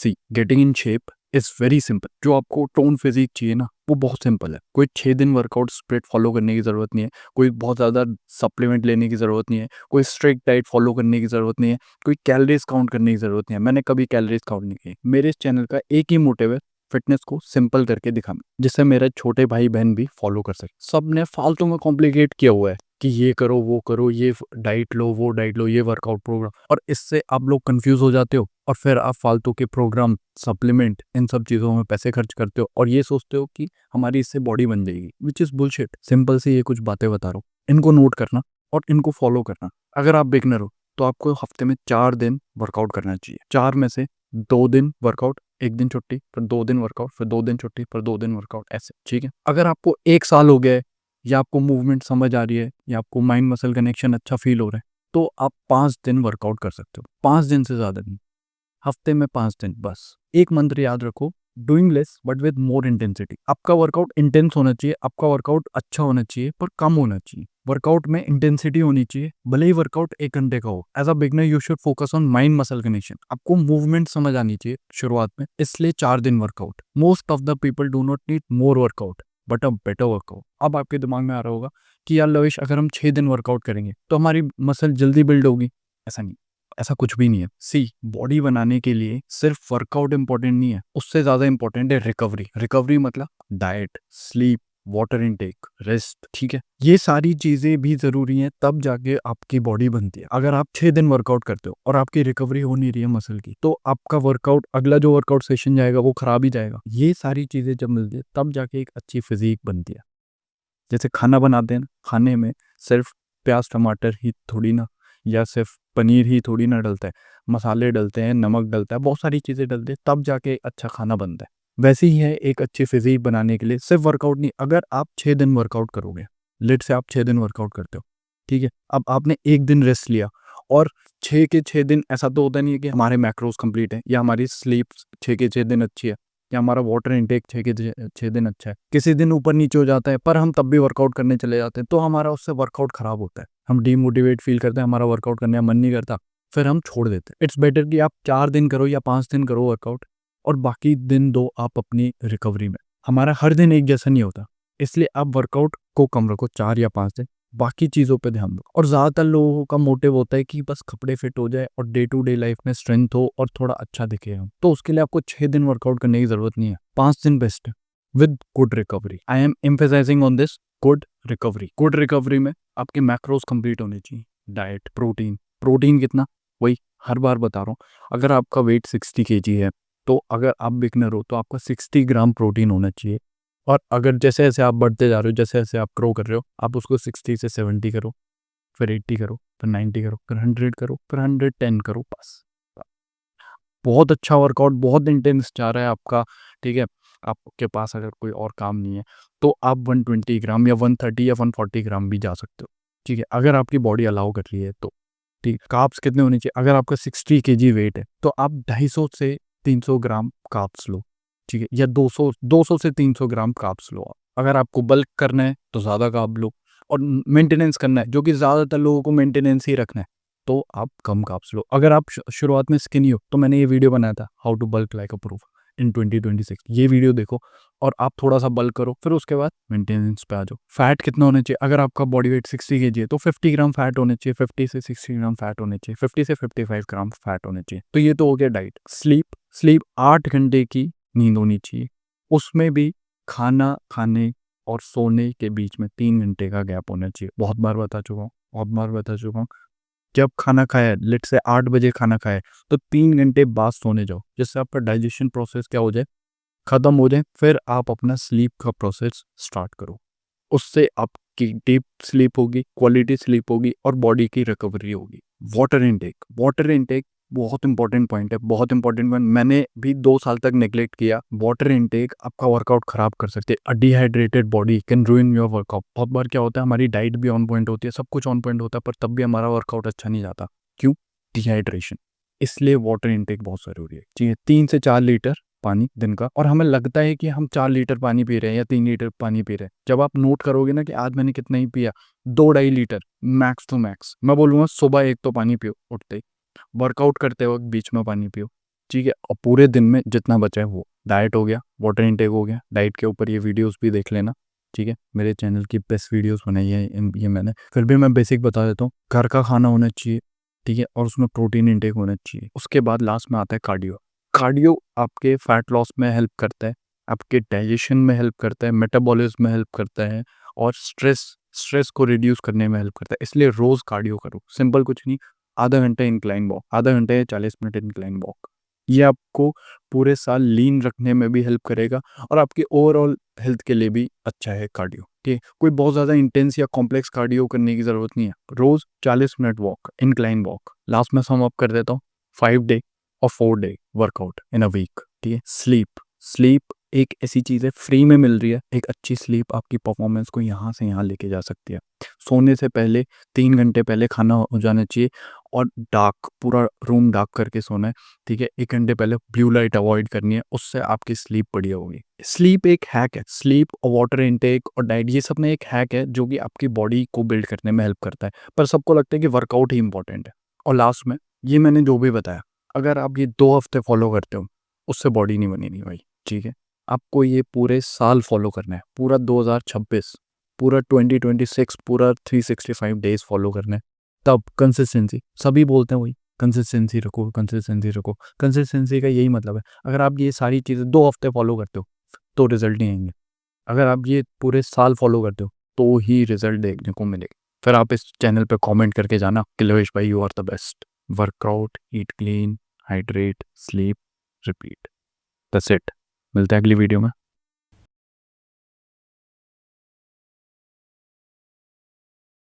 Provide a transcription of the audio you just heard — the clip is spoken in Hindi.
C getting in shape is very simple. जो आपको टोन फिजिक चाहिए ना, वो बहुत सिंपल है। कोई 6 दिन वर्कआउट स्प्लिट फॉलो करने की जरूरत नहीं है, कोई बहुत ज़्यादा सप्लीमेंट लेने की ज़रूरत नहीं है, कोई स्ट्रिक्ट डाइट फॉलो करने की ज़रूरत नहीं है, कोई कैलोरीज काउंट करने की ज़रूरत नहीं है। मैंने कभी कैलोरीज काउंट नहीं की। मेरे इस चैनल का एक ही मोटिव है, फिटनेस को सिंपल करके दिखाना, जिससे मेरे छोटे भाई बहन भी फॉलो कर सके। सब ने फालतू में कॉम्प्लिकेट किया हुआ है कि ये करो वो करो, ये डाइट लो वो डाइट लो, ये वर्कआउट प्रोग्राम, और इससे आप लोग कंफ्यूज हो जाते हो और फिर आप फालतू के प्रोग्राम, सप्लीमेंट, इन सब चीज़ों में पैसे खर्च करते हो और ये सोचते हो कि हमारी इससे बॉडी बन जाएगी, विच इज़ बुलशिट। सिंपल सी ये कुछ बातें बता रहा हूँ, इनको नोट करना और इनको फॉलो करना। अगर आप बिगनर हो तो आपको हफ्ते में 4 दिन वर्कआउट करना चाहिए। 4 में से 2 दिन वर्कआउट, 1 दिन छुट्टी, फिर 2 दिन वर्कआउट, फिर 2 दिन छुट्टी, फिर 2 दिन वर्कआउट, ऐसे, ठीक है। अगर आपको 1 साल हो गया है, या आपको मूवमेंट समझ आ रही है, या आपको माइंड मसल कनेक्शन अच्छा फील हो रहा है, तो आप 5 दिन वर्कआउट कर सकते हो। 5 दिन से ज़्यादा नहीं, हफ्ते में 5 दिन बस। एक मंत्र याद रखो, doing less but with more intensity. आपका वर्कआउट इंटेंस होना चाहिए, आपका वर्कआउट अच्छा होना चाहिए, पर कम होना चाहिए। वर्कआउट में इंटेंसिटी होनी चाहिए, भले ही वर्कआउट 1 घंटे का हो। As a beginner you should focus on mind muscle connection. आपको मूवमेंट समझ आनी चाहिए शुरुआत में, इसलिए 4 दिन workout. Most of the people do not need more workout but a better workout. अब आपके दिमाग में आ रहा होगा कि यार लविश, अगर हम 6 दिन वर्कआउट करेंगे तो हमारी मसल जल्दी बिल्ड होगी। ऐसा नहीं, ऐसा कुछ भी नहीं है। सी, बॉडी बनाने के लिए सिर्फ वर्कआउट इंपॉर्टेंट नहीं है, उससे ज्यादा इंपॉर्टेंट है रिकवरी। रिकवरी मतलब diet, sleep, water intake, rest, ठीक है। ये सारी चीजें भी जरूरी हैं, तब जाके आपकी बॉडी बनती है। अगर आप 6 दिन वर्कआउट करते हो और आपकी रिकवरी हो नहीं रही है मसल की, तो आपका वर्कआउट, अगला जो वर्कआउट सेशन जाएगा वो खराब ही जाएगा। ये सारी चीजें जब मिलती है तब जाके एक अच्छी फिजिक बनती है। जैसे खाना बनाते हैं ना, खाने में सिर्फ प्याज टमाटर ही थोड़ी ना, या सिर्फ पनीर ही थोड़ी ना डलता है, मसाले डलते हैं, नमक डलता है, बहुत सारी चीज़ें डलती है, तब जाके अच्छा खाना बनता है। वैसे ही है एक अच्छी फिजिक बनाने के लिए सिर्फ वर्कआउट नहीं। अगर आप 6 दिन वर्कआउट करोगे, लेट से आप 6 दिन वर्कआउट करते हो, ठीक है, अब आपने एक दिन रेस्ट लिया, और 6 के 6 दिन ऐसा तो होता नहीं है कि हमारे मैक्रोज कंप्लीट है, या हमारी स्लीप 6 के 6 दिन अच्छी है, या हमारा वाटर इनटेक 6 के 6 दिन अच्छा है। किसी दिन ऊपर नीचे हो जाता है, पर हम तब भी वर्कआउट करने चले जाते हैं, तो हमारा उससे वर्कआउट खराब होता है। हम डीमोटिवेट फील करते हैं, हमारा वर्कआउट करने का मन नहीं करता, फिर हम छोड़ देते हैं। इट्स बेटर कि आप 4 दिन करो या 5 दिन करो वर्कआउट, और बाकी दिन दो आप अपनी रिकवरी में। हमारा हर दिन एक जैसा नहीं होता, इसलिए आप वर्कआउट को कम रखो, 4 या 5 दिन, बाकी चीज़ों पे ध्यान दो। और ज़्यादातर लोगों का मोटिव होता है कि बस कपड़े फिट हो जाए और डे टू डे लाइफ में स्ट्रेंथ हो और थोड़ा अच्छा दिखे हम, तो उसके लिए आपको 6 दिन वर्कआउट करने की जरूरत नहीं है, 5 दिन बेस्ट है, with good recovery. I am emphasizing on this, good recovery. Good recovery में आपके मैक्रोज कंप्लीट होने चाहिए। डाइट, प्रोटीन, प्रोटीन कितना, वही हर बार बता रहा हूँ। अगर आपका वेट 60 kg है, तो अगर आप बिगनर हो तो आपका 60 ग्राम प्रोटीन होना चाहिए। और अगर जैसे जैसे आप बढ़ते जा रहे हो, जैसे जैसे आप ग्रो कर रहे हो, आप उसको 60 से 70 करो, फिर 80 करो, फिर 90 करो, फिर 100 करो, फिर 110 करो, बस। बहुत अच्छा वर्कआउट, बहुत इंटेंस जा रहा है आपका, ठीक है, आपके पास अगर कोई और काम नहीं है, तो आप 120 ग्राम या 130 या 140 ग्राम भी जा सकते हो, ठीक है, अगर आपकी बॉडी अलाउ कर रही है तो। ठीक, कार्ब्स कितने होने चाहिए? अगर आपका 60 kg वेट है तो आप 250 से 300 ग्राम कार्ब्स लो, ठीक है, या 200 से 300 ग्राम कार्ब्स लो। अगर आपको बल्क करना है तो ज़्यादा कार्ब लो, और मेंटेनेंस करना है, जो कि ज़्यादातर लोगों को मेंटेनेंस ही रखना है, तो आप कम कार्ब्स लो। अगर आप शुरुआत में स्किनी हो, तो मैंने ये वीडियो बनाया था, how to bulk like a pro in 2026, ये वीडियो देखो और आप थोड़ा सा बल्क करो, फिर उसके बाद मेंटेनेंस पे आ जाओ। फैट कितना होना चाहिए? अगर आपका बॉडी वेट 60 kg है तो 50 ग्राम फैट होने चाहिए, 50 से 60 ग्राम फैट होने चाहिए, 50 से 55 ग्राम फैट होने चाहिए। तो ये तो हो गया डाइट। स्लीप 8 घंटे की नींद होनी चाहिए, उसमें भी खाना खाने और सोने के बीच में 3 घंटे का गैप होना चाहिए। बहुत बार बता चुका हूँ, बहुत बार बता चुका हूँ। जब खाना खाया, लेट से 8 बजे खाना खाया, तो 3 घंटे बाद सोने जाओ, जिससे आपका डाइजेशन प्रोसेस क्या हो जाए, खत्म हो जाए, फिर आप अपना स्लीप का प्रोसेस स्टार्ट करो। उससे आपकी डीप स्लीप होगी, क्वालिटी स्लीप होगी, और बॉडी की रिकवरी होगी। वाटर इनटेक बहुत इंपॉर्टेंट पॉइंट है, बहुत इंपॉर्टेंट पॉइंट। मैंने भी 2 साल तक नेग्लेक्ट किया। वाटर इनटेक आपका वर्कआउट खराब कर सकते हैं। A dehydrated body can ruin your workout. बहुत बार क्या होता है, हमारी डाइट भी ऑन पॉइंट होती है, सब कुछ ऑन पॉइंट होता है, पर तब भी हमारा वर्कआउट अच्छा नहीं जाता। क्यों? डिहाइड्रेशन। इसलिए वाटर इनटेक बहुत जरूरी है। चाहिए 3 से 4 लीटर पानी दिन का, और हमें लगता है कि हम 4 लीटर पानी पी रहे हैं या 3 लीटर पानी पी रहे हैं। जब आप नोट करोगे ना कि आज मैंने कितना ही पिया, 2-2.5 लीटर मैक्स टू मैक्स। मैं बोलूँगा सुबह एक तो पानी पियो उठते ही, वर्कआउट करते वक्त बीच में पानी पियो, ठीक है? और पूरे दिन में जितना बचा है वो डाइट हो गया, वाटर इनटेक हो गया। डाइट के ऊपर ये वीडियोस भी देख लेना, ठीक है? मेरे चैनल की बेस्ट वीडियोस बनाई है ये मैंने। फिर भी मैं बेसिक बता देता हूँ। घर का खाना होना चाहिए, ठीक है? और उसमें प्रोटीन इनटेक होना चाहिए। उसके बाद लास्ट में आता है कार्डियो। कार्डियो आपके फैट लॉस में हेल्प करता है, आपके डाइजेशन में हेल्प करता है, मेटाबॉलिज्म में हेल्प करता है और स्ट्रेस को रिड्यूस करने में हेल्प करता है। इसलिए रोज़ कार्डियो करो। सिंपल कुछ नहीं, आधा घंटा इंक्लाइन वॉक, आधा घंटे या 40 मिनट इंक्लाइन वॉक। ये आपको पूरे साल लीन रखने में भी हेल्प करेगा और आपकी ओवरऑल हेल्थ के लिए भी अच्छा है कार्डियो, ठीक है? कोई बहुत ज़्यादा इंटेंस या कॉम्प्लेक्स कार्डियो करने की ज़रूरत नहीं है। रोज़ 40 minute walk, incline walk. Last में सम अप कर देता हूँ, 5 डे और 4 day workout in a week, ठीक है? स्लीप एक ऐसी चीज़ है, फ्री में मिल रही है। एक अच्छी स्लीप आपकी परफॉर्मेंस को यहाँ से यहाँ लेके जा सकती है। सोने से पहले 3 घंटे पहले खाना हो जाना चाहिए और पूरा रूम डार्क करके सोना है, ठीक है? 1 घंटे पहले ब्लू लाइट अवॉइड करनी है, उससे आपकी स्लीप बढ़िया होगी। स्लीप एक हैक है, स्लीप और वाटर इनटेक और डाइट ये सब में एक हैक है जो कि आपकी बॉडी को बिल्ड करने में हेल्प करता है। पर सबको लगता है कि वर्कआउट ही इंपॉर्टेंट है। और लास्ट में ये मैंने जो भी बताया, अगर आप ये 2 हफ्ते फॉलो करते हो, उससे बॉडी नहीं बनेगी भाई, ठीक है? आपको ये पूरे साल फॉलो करना है, पूरा 2026, पूरा 2026, पूरा 365 डेज़ फॉलो करना है। तब कंसिस्टेंसी, सभी बोलते हैं वही, कंसिस्टेंसी रखो, कंसिस्टेंसी रखो। कंसिस्टेंसी का यही मतलब है, अगर आप ये सारी चीज़ें 2 हफ्ते फॉलो करते हो, तो रिज़ल्ट नहीं आएँगे। अगर आप ये पूरे साल फॉलो करते हो, तो ही रिज़ल्ट देखने को मिलेगा। फिर आप इस चैनल पे कमेंट करके जाना कि लोहेश भाई you are the best. Workout, eat clean, hydrate, sleep, repeat. That's it. मिलते हैं अगली वीडियो में।